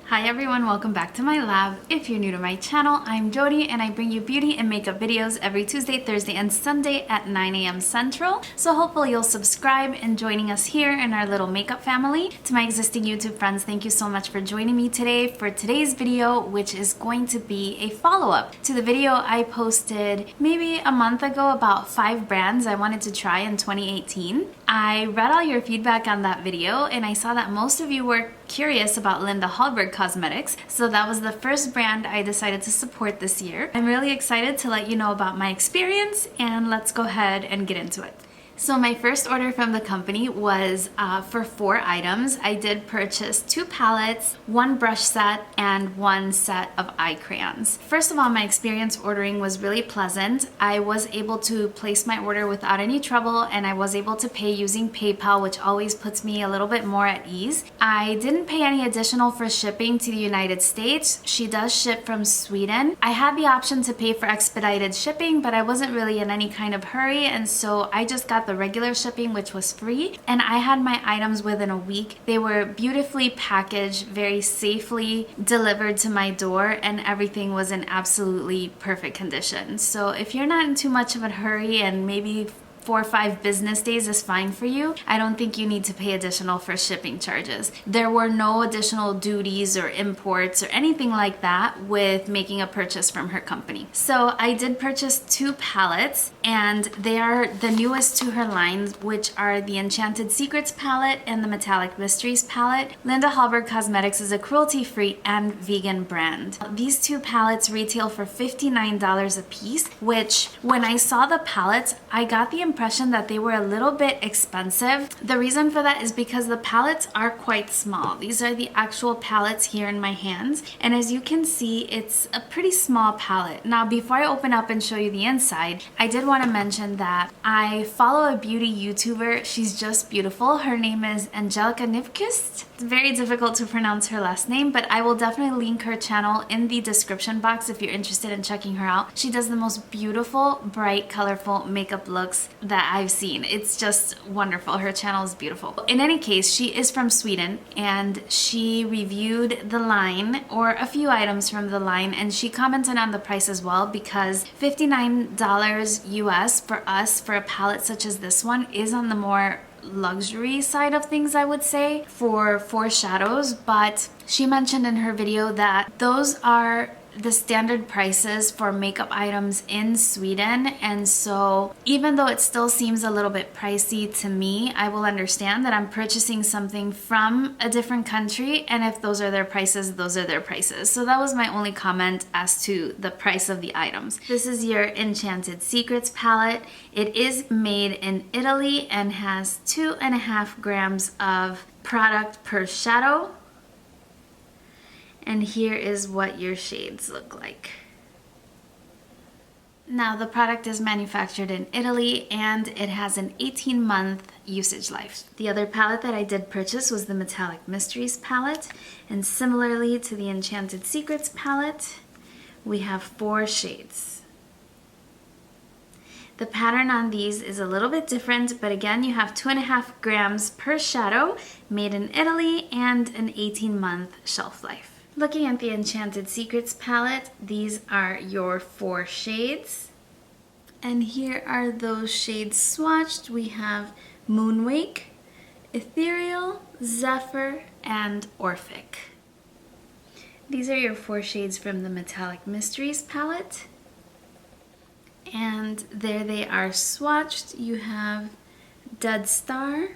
Hi everyone, welcome back to my lab. If you're new to my channel, I'm Yori and I bring you beauty and makeup videos every Tuesday, Thursday, and Sunday at 9 a.m. Central. So hopefully you'll subscribe and joining us here in our little makeup family. To my existing YouTube friends, thank you so much for joining me today for today's video, which is going to be a follow-up to the video I posted maybe a month ago about 5 brands I wanted to try in 2018. I read all your feedback on that video and I saw that most of you were curious about Linda Hallberg Cosmetics, so that was the first brand I decided to support this year. I'm really excited to let you know about my experience, and let's go ahead and get into it. So my first order from the company was for 4 items. I did purchase 2 palettes, 1 brush set, and 1 set of eye crayons. First of all, my experience ordering was really pleasant. I was able to place my order without any trouble, and I was able to pay using PayPal, which always puts me a little bit more at ease. I didn't pay any additional for shipping to the United States. She does ship from Sweden. I had the option to pay for expedited shipping, but I wasn't really in any kind of hurry, and so I just got the regular shipping, which was free, and I had my items within a week. They were beautifully packaged, very safely delivered to my door, and everything was in absolutely perfect condition. So if you're not in too much of a hurry and maybe 4 or 5 business days is fine for you, I don't think you need to pay additional for shipping charges. There were no additional duties or imports or anything like that with making a purchase from her company. So I did purchase 2 palettes, and they are the newest to her line, which are the Enchanted Secrets palette and the Metallic Mysteries palette. Linda Hallberg Cosmetics is a cruelty-free and vegan brand. These 2 palettes retail for $59 a piece, which when I saw the palettes, I got the impression that they were a little bit expensive. The reason for that is because the palettes are quite small. These are the actual palettes here in my hands, and as you can see, it's a pretty small palette. Now, before I open up and show you the inside, I did want to mention that I follow a beauty YouTuber. She's just beautiful. Her name is Angelica Nivkist. It's very difficult to pronounce her last name, but I will definitely link her channel in the description box if you're interested in checking her out. She does the most beautiful, bright, colorful makeup looks that I've seen. It's just wonderful. Her channel is beautiful. In any case, she is from Sweden, and she reviewed the line, or a few items from the line, and she commented on the price as well, because $59 US for us for a palette such as this one is on the more luxury side of things, I would say, for 4 shadows. But she mentioned in her video that those are the standard prices for makeup items in Sweden, and so even though it still seems a little bit pricey to me, I will understand that I'm purchasing something from a different country, and if those are their prices, those are their prices. So that was my only comment as to the price of the items. This is your Enchanted Secrets palette. It is made in Italy and has 2.5 grams of product per shadow. And here is what your shades look like. Now, the product is manufactured in Italy and it has an 18-month usage life. The other palette that I did purchase was the Metallic Mysteries palette, and similarly to the Enchanted Secrets palette, we have 4 shades. The pattern on these is a little bit different, but again, you have 2.5 grams per shadow, made in Italy, and an 18-month shelf life. Looking at the Enchanted Secrets palette, these are your 4 shades. And here are those shades swatched. We have Moonwake, Ethereal, Zephyr, and Orphic. These are your 4 shades from the Metallic Mysteries palette. And there they are swatched. You have Dead Star,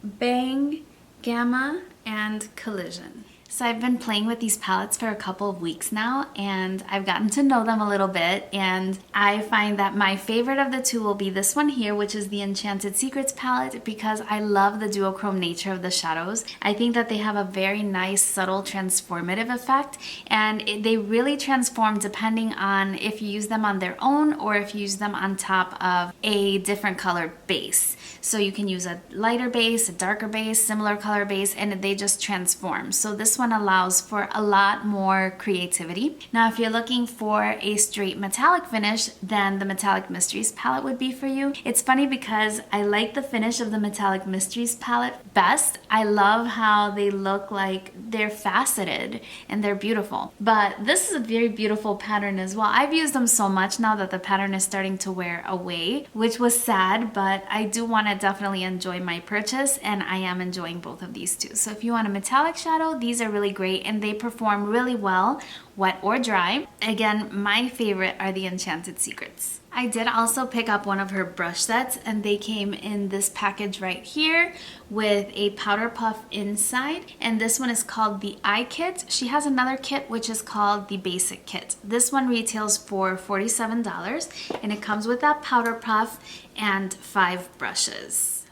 Bang, Gamma, and Collision. So I've been playing with these palettes for a couple of weeks now, and I've gotten to know them a little bit, and I find that my favorite of the 2 will be this one here, which is the Enchanted Secrets palette, because I love the duochrome nature of the shadows. I think that they have a very nice, subtle, transformative effect, and they really transform depending on if you use them on their own or if you use them on top of a different color base. So you can use a lighter base, a darker base, similar color base, and they just transform. So this one allows for a lot more creativity. Now, if you're looking for a straight metallic finish, then the Metallic Mysteries palette would be for you. It's funny because I like the finish of the Metallic Mysteries palette, best. I love how they look like they're faceted and they're beautiful. But this is a very beautiful pattern as well. I've used them so much now that the pattern is starting to wear away, which was sad, but I do want to definitely enjoy my purchase, and I am enjoying both of these too. So if you want a metallic shadow, these are really great and they perform really well, wet or dry. Again, my favorite are the Enchanted Secrets. I did also pick up one of her brush sets, and they came in this package right here with a powder puff inside, and this one is called the Eye Kit. She has another kit which is called the Basic Kit. This one retails for $47 and it comes with that powder puff and 5 brushes.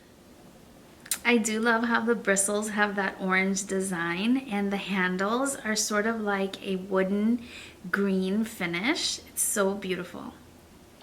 I do love how the bristles have that orange design and the handles are sort of like a wooden green finish. It's so beautiful.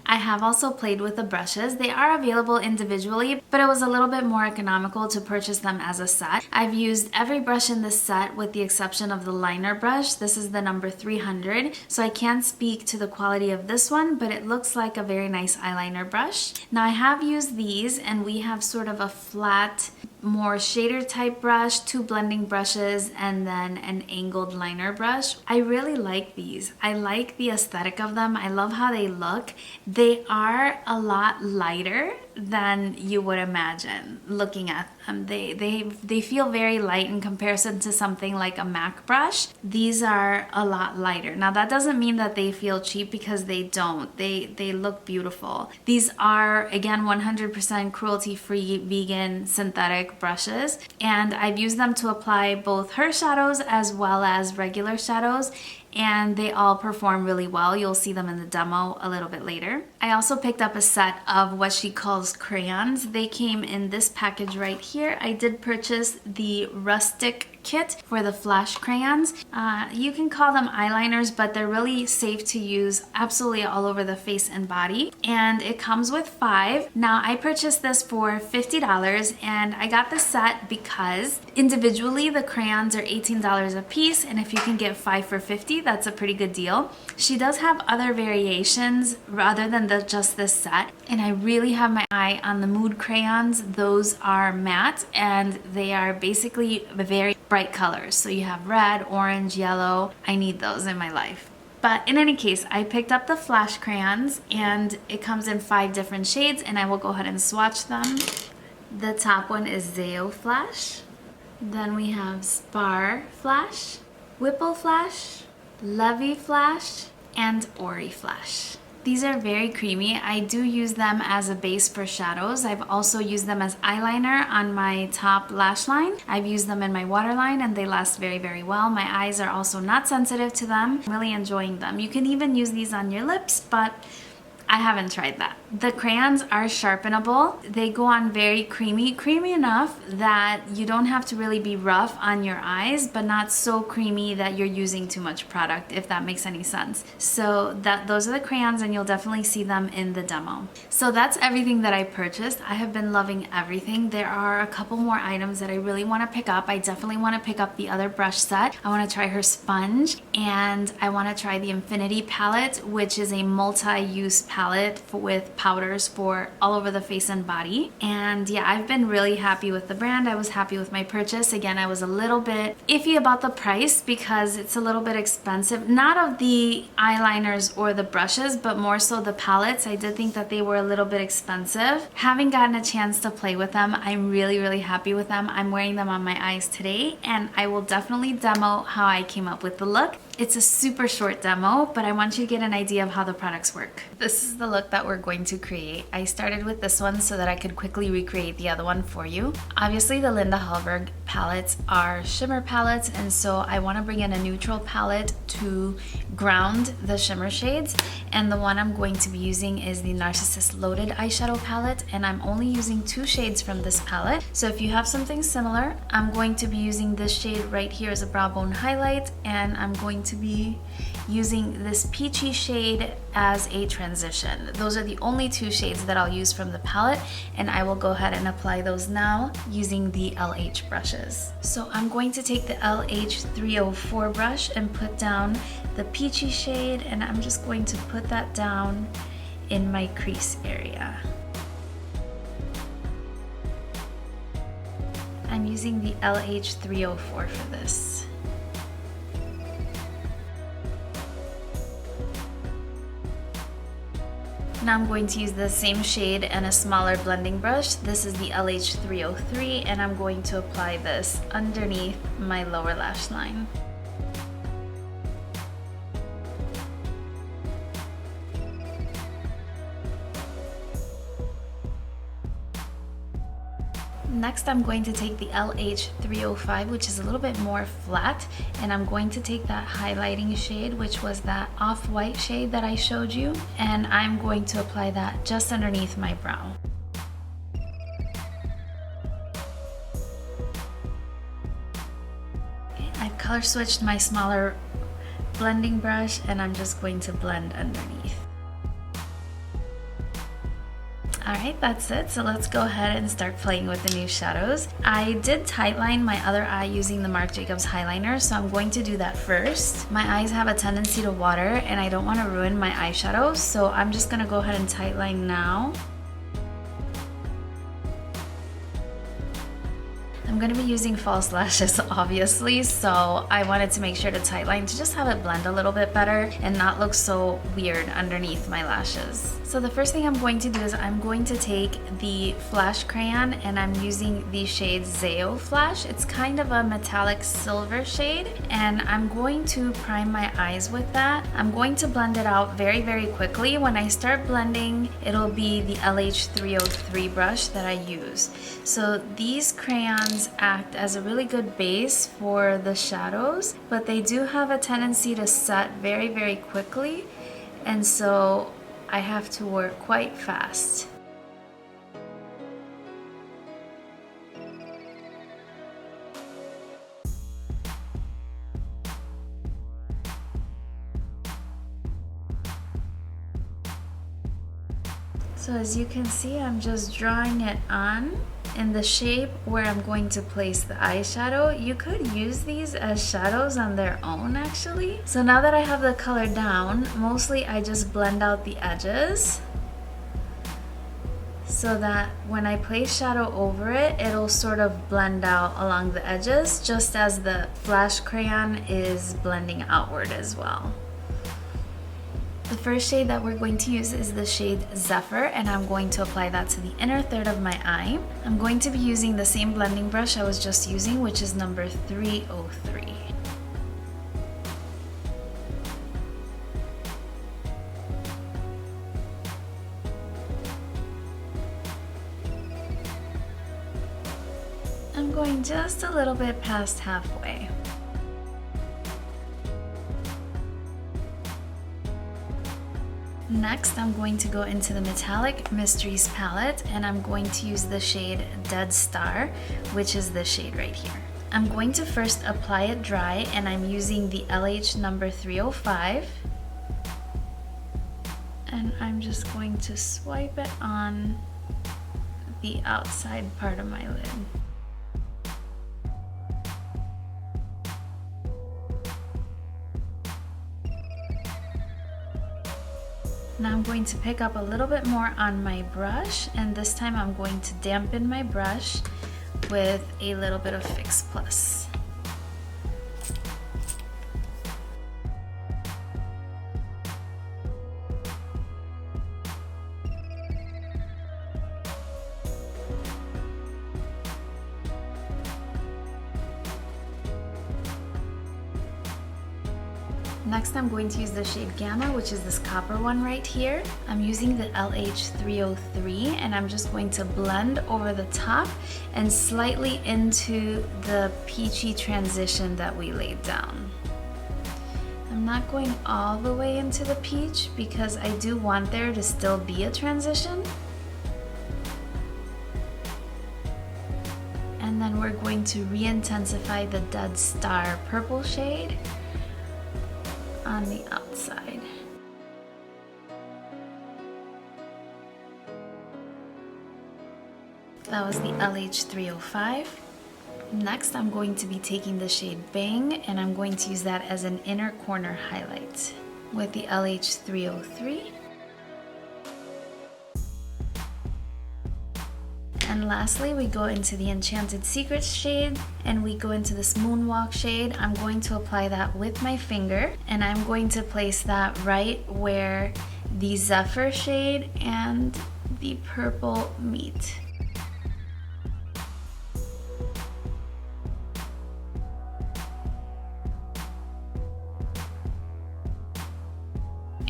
I have also played with the brushes. They are available individually, but it was a little bit more economical to purchase them as a set. I've used every brush in this set with the exception of the liner brush. This is the number 300, so I can't speak to the quality of this one, but it looks like a very nice eyeliner brush. Now I have used these, and we have sort of a flat, more shader type brush, 2 blending brushes, and then an angled liner brush. I really like these. I like the aesthetic of them. I love how they look. They are a lot lighter than you would imagine looking at them. They feel very light in comparison to something like a MAC brush. These are a lot lighter. Now that doesn't mean that they feel cheap, because they don't. They look beautiful. These are, again, 100% cruelty-free vegan synthetic brushes, and I've used them to apply both her shadows as well as regular shadows, and they all perform really well. You'll see them in the demo a little bit later. I also picked up a set of what she calls crayons. They came in this package right here. I did purchase the Rustic kit for the Flash Crayons. You can call them eyeliners, but they're really safe to use absolutely all over the face and body. And it comes with 5. Now I purchased this for $50, and I got the set because individually the crayons are $18 a piece, and if you can get 5 for $50, that's a pretty good deal. She does have other variations rather than just this set, and I really have my eye on the Mood crayons. Those are matte, and they are basically very bright colors. So you have red, orange, yellow. I need those in my life. But in any case, I picked up the Flash Crayons, and it comes in 5 different shades, and I will go ahead and swatch them. The top one is xoxo Flash. Then we have Spar Flash, Whipple Flash, Levy Flash, and Ori Flash. These are very creamy. I do use them as a base for shadows. I've also used them as eyeliner on my top lash line. I've used them in my waterline, and they last very, very well. My eyes are also not sensitive to them. I'm really enjoying them. You can even use these on your lips, but I haven't tried that. The crayons are sharpenable. They go on very creamy enough that you don't have to really be rough on your eyes, but not so creamy that you're using too much product, if that makes any sense. So those are the crayons, and you'll definitely see them in the demo. So that's everything that I purchased. I have been loving everything. There are a couple more items that I really want to pick up. I definitely want to pick up the other brush set. I want to try her sponge, and I want to try the Infinity palette, which is a multi-use palette with powders for all over the face and body. And yeah, I've been really happy with the brand. I was happy with my purchase. Again, I was a little bit iffy about the price because it's a little bit expensive. Not of the eyeliners or the brushes, but more so the palettes. I did think that they were a little bit expensive. Having gotten a chance to play with them, I'm really, really happy with them. I'm wearing them on my eyes today, and I will definitely demo how I came up with the look. It's a super short demo, but I want you to get an idea of how the products work. This is the look that we're going to create. I started with this one so that I could quickly recreate the other one for you. Obviously, the Linda Hallberg palettes are shimmer palettes, and so I want to bring in a neutral palette to ground the shimmer shades. And the one I'm going to be using is the Narcissist Loaded eyeshadow palette, and I'm only using 2 shades from this palette. So if you have something similar, I'm going to be using this shade right here as a brow bone highlight, and I'm going to be using this peachy shade as a transition. Those are the only 2 shades that I'll use from the palette, and I will go ahead and apply those now using the LH brushes. So I'm going to take the LH 304 brush and put down the peachy shade, and I'm just going to put that down in my crease area. I'm I'm using the LH304 for this. Now I'm going to use the same shade and a smaller blending brush. This is the LH303, and I'm going to apply this underneath my lower lash line. Next, I'm going to take the LH305, which is a little bit more flat, and I'm going to take that highlighting shade, which was that off-white shade that I showed you, and I'm going to apply that just underneath my brow. I've color switched my smaller blending brush, and I'm just going to blend underneath. Alright, that's it. So let's go ahead and start playing with the new shadows. I did tightline my other eye using the Marc Jacobs highliner, so I'm going to do that first. My eyes have a tendency to water and I don't want to ruin my eyeshadow, so I'm just going to go ahead and tightline now. I'm going to be using false lashes obviously, so I wanted to make sure to tightline to just have it blend a little bit better and not look so weird underneath my lashes. So the first thing I'm going to do is I'm going to take the Flash crayon and I'm using the shade Xoxo Flash. It's kind of a metallic silver shade, and I'm going to prime my eyes with that. I'm going to blend it out very, very quickly. When I start blending, it'll be the LH303 brush that I use. So these crayons act as a really good base for the shadows, but they do have a tendency to set very, very quickly, and so I have to work quite fast. So as you can see, I'm just drawing it on in the shape where I'm going to place the eyeshadow. You could use these as shadows on their own actually. So now that I have the color down, mostly I just blend out the edges so that when I place shadow over it, it'll sort of blend out along the edges, just as the Flash crayon is blending outward as well. The first shade that we're going to use is the shade Zephyr, and I'm going to apply that to the inner third of my eye. I'm going to be using the same blending brush I was just using, which is number 303. I'm going just a little bit past halfway. Next, I'm going to go into the Metallic Mysteries palette, and I'm going to use the shade Dead Star, which is this shade right here. I'm going to first apply it dry, and I'm using the LH number 305. And I'm just going to swipe it on the outside part of my lid. Now I'm going to pick up a little bit more on my brush, and this time I'm going to dampen my brush with a little bit of Fix Plus. Next, I'm going to use the shade Gamma, which is this copper one right here. I'm using the LH303, and I'm just going to blend over the top and slightly into the peachy transition that we laid down. I'm not going all the way into the peach because I do want there to still be a transition. And then we're going to re-intensify the Dead Star purple shade on the outside. That was the LH305. Next, I'm going to be taking the shade Bang, and I'm going to use that as an inner corner highlight with the LH303. And lastly, we go into the Enchanted Secrets shade and we go into this Moonwalk shade. I'm going to apply that with my finger and I'm going to place that right where the Zephyr shade and the purple meet.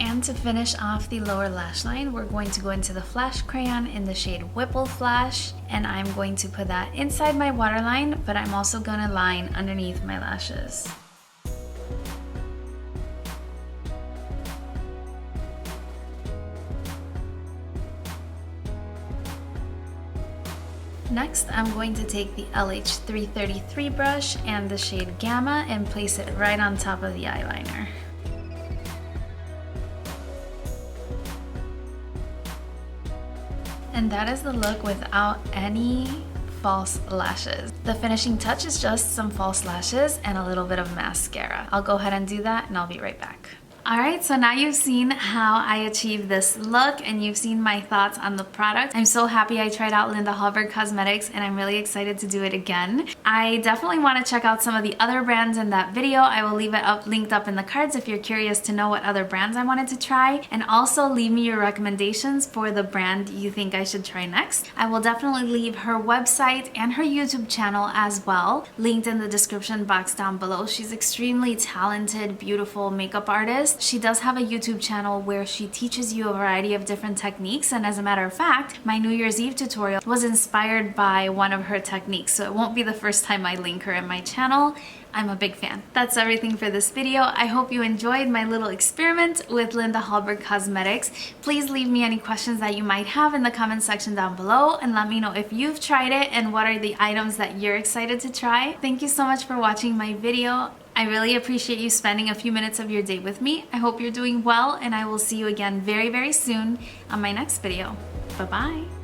And to finish off the lower lash line, we're going to go into the Flash Crayon in the shade Whipple Flash, and I'm going to put that inside my waterline, but I'm also going to line underneath my lashes. Next, I'm going to take the LH333 brush and the shade Gamma and place it right on top of the eyeliner. And that is the look without any false lashes. The finishing touch is just some false lashes and a little bit of mascara. I'll go ahead and do that and I'll be right back. Alright, so now you've seen how I achieved this look and you've seen my thoughts on the product. I'm so happy I tried out Linda Hallberg Cosmetics and I'm really excited to do it again. I definitely want to check out some of the other brands in that video. I will leave it linked up in the cards if you're curious to know what other brands I wanted to try. And also leave me your recommendations for the brand you think I should try next. I will definitely leave her website and her YouTube channel as well linked in the description box down below. She's extremely talented, beautiful makeup artist. She does have a YouTube channel where she teaches you a variety of different techniques, and as a matter of fact, my New Year's Eve tutorial was inspired by one of her techniques, so it won't be the first time I link her in my channel. I'm a big fan. That's everything for this video. I hope you enjoyed my little experiment with Linda Hallberg Cosmetics. Please leave me any questions that you might have in the comment section down below and let me know if you've tried it and what are the items that you're excited to try. Thank you so much for watching my video. I really appreciate you spending a few minutes of your day with me. I hope you're doing well and I will see you again very, very soon on my next video. Bye-bye.